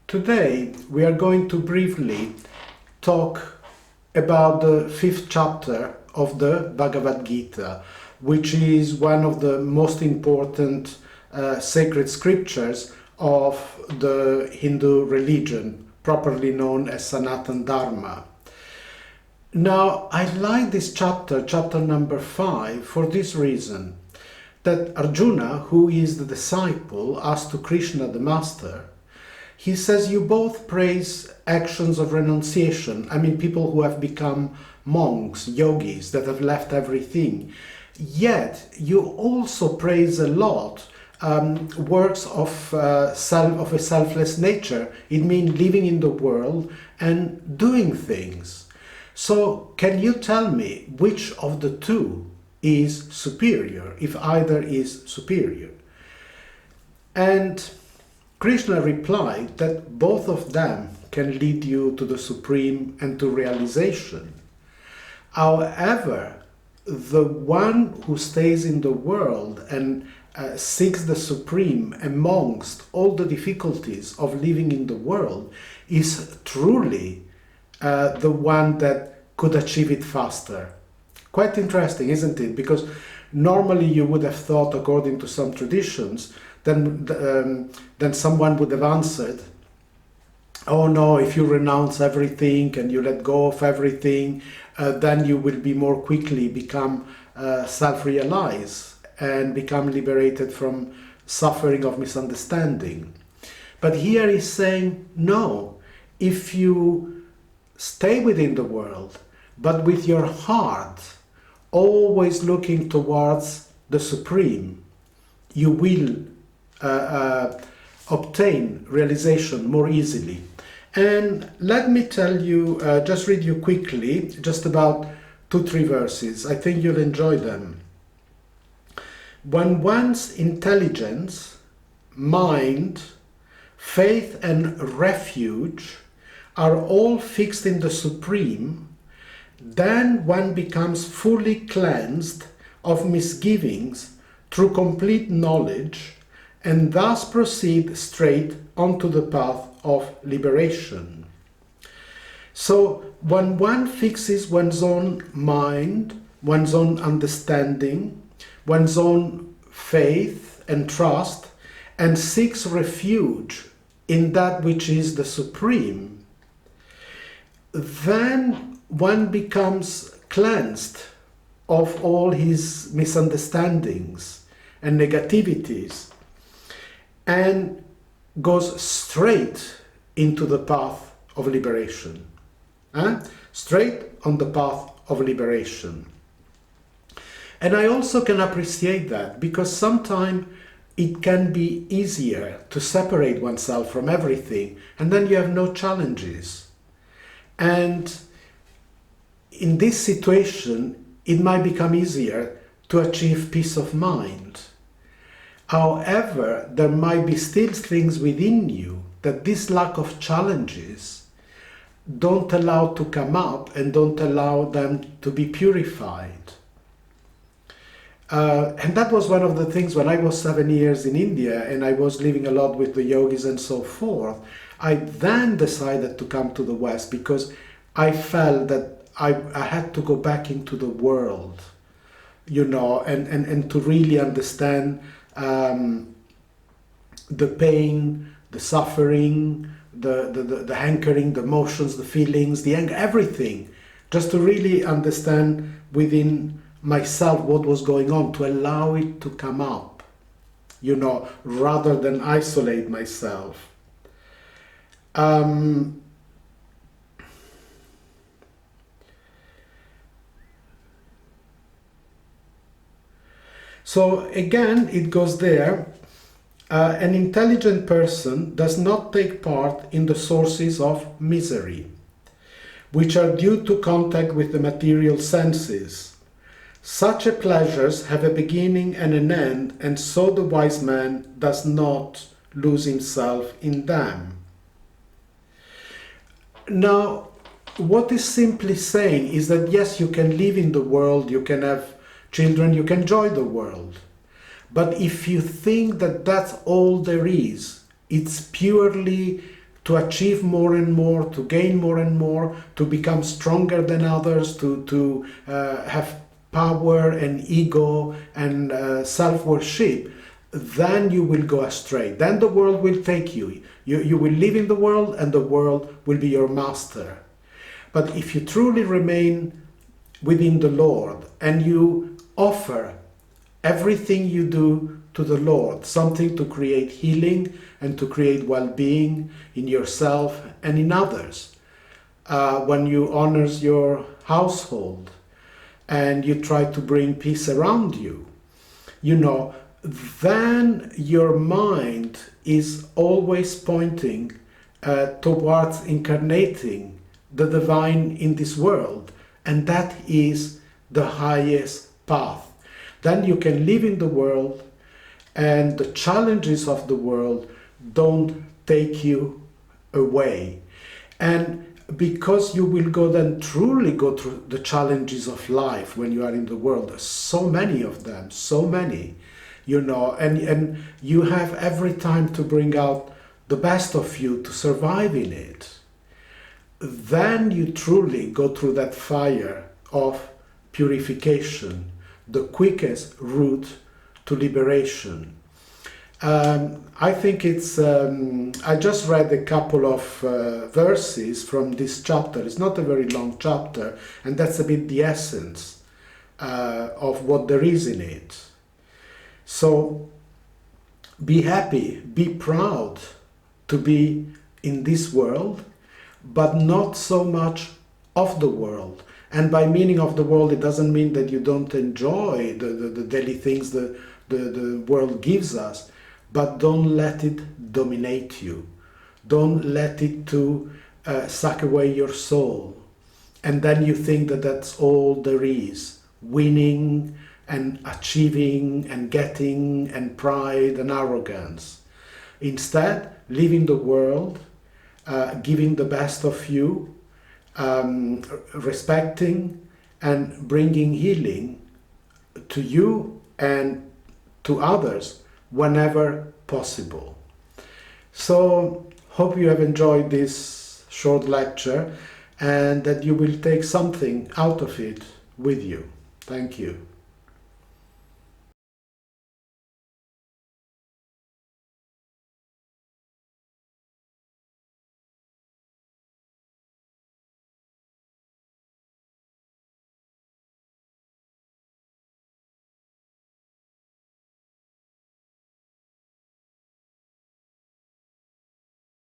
Today we are going to briefly talk about the fifth chapter of the Bhagavad Gita, which is one of the most important sacred scriptures of the Hindu religion, properly known as Sanatana Dharma. Now, I like this chapter, chapter number 5, for this reason, that Arjuna, who is the disciple, asked to Krishna, the master, he says, you both praise actions of renunciation. I mean, people who have become monks, yogis, that have left everything. Yet, you also praise a lot works of a selfless nature. It means living in the world and doing things. So, can you tell me which of the two is superior, if either is superior? And Krishna replied that both of them can lead you to the supreme and to realization. However, the one who stays in the world and seeks the supreme amongst all the difficulties of living in the world is truly the one that could achieve it faster. Quite interesting, isn't it? Because normally you would have thought, according to some traditions, then someone would have answered, oh no, if you renounce everything and you let go of everything, then you will be more quickly become self-realized and become liberated from suffering of misunderstanding. But here he's saying, no, if you stay within the world, but with your heart always looking towards the Supreme, you will obtain realization more easily. And let me tell you, just read you quickly, just about 2-3 verses. I think you'll enjoy them. When one's intelligence, mind, faith and refuge are all fixed in the Supreme, then one becomes fully cleansed of misgivings through complete knowledge and thus proceed straight onto the path of liberation. So when one fixes one's own mind, one's own understanding, one's own faith and trust, and seeks refuge in that which is the Supreme, then one becomes cleansed of all his misunderstandings and negativities and goes straight into the path of liberation. Straight on the path of liberation. And I also can appreciate that because sometimes it can be easier to separate oneself from everything and then you have no challenges. And in this situation, it might become easier to achieve peace of mind. However, there might be still things within you that this lack of challenges don't allow to come up and don't allow them to be purified. And that was one of the things when I was 7 years in India and I was living a lot with the yogis and so forth. I then decided to come to the West because I felt that I had to go back into the world, and to really understand the pain, the suffering, the hankering, the emotions, the feelings, the anger, everything, just to really understand within myself what was going on, to allow it to come up, rather than isolate myself. So again, it goes there. An intelligent person does not take part in the sources of misery, which are due to contact with the material senses. Such pleasures have a beginning and an end, and so the wise man does not lose himself in them. Now, what is simply saying is that yes, you can live in the world, you can have children, you can enjoy the world. But if you think that that's all there is, it's purely to achieve more and more, to gain more and more, to become stronger than others, to have power and ego and self-worship, then you will go astray. Then the world will take you. You will live in the world and the world will be your master. But if you truly remain within the Lord and you offer everything you do to the Lord, something to create healing and to create well-being in yourself and in others, when you honor your household and you try to bring peace around you, then your mind is always pointing towards incarnating the divine in this world, and that is the highest path. Then you can live in the world, and the challenges of the world don't take you away. And because you will truly go through the challenges of life when you are in the world, there's so many of them, so many, and you have every time to bring out the best of you to survive in it. Then you truly go through that fire of purification, the quickest route to liberation. I think it's, I just read a couple of verses from this chapter. It's not a very long chapter, and that's a bit the essence of what there is in it. So be happy, be proud to be in this world, but not so much of the world. And by meaning of the world, it doesn't mean that you don't enjoy the daily things the world gives us, but don't let it dominate you. Don't let it to suck away your soul. And then you think that that's all there is. Winning and achieving and getting and pride and arrogance. Instead, live in the world, giving the best of you, respecting and bringing healing to you and to others whenever possible. So, hope you have enjoyed this short lecture and that you will take something out of it with you. Thank you.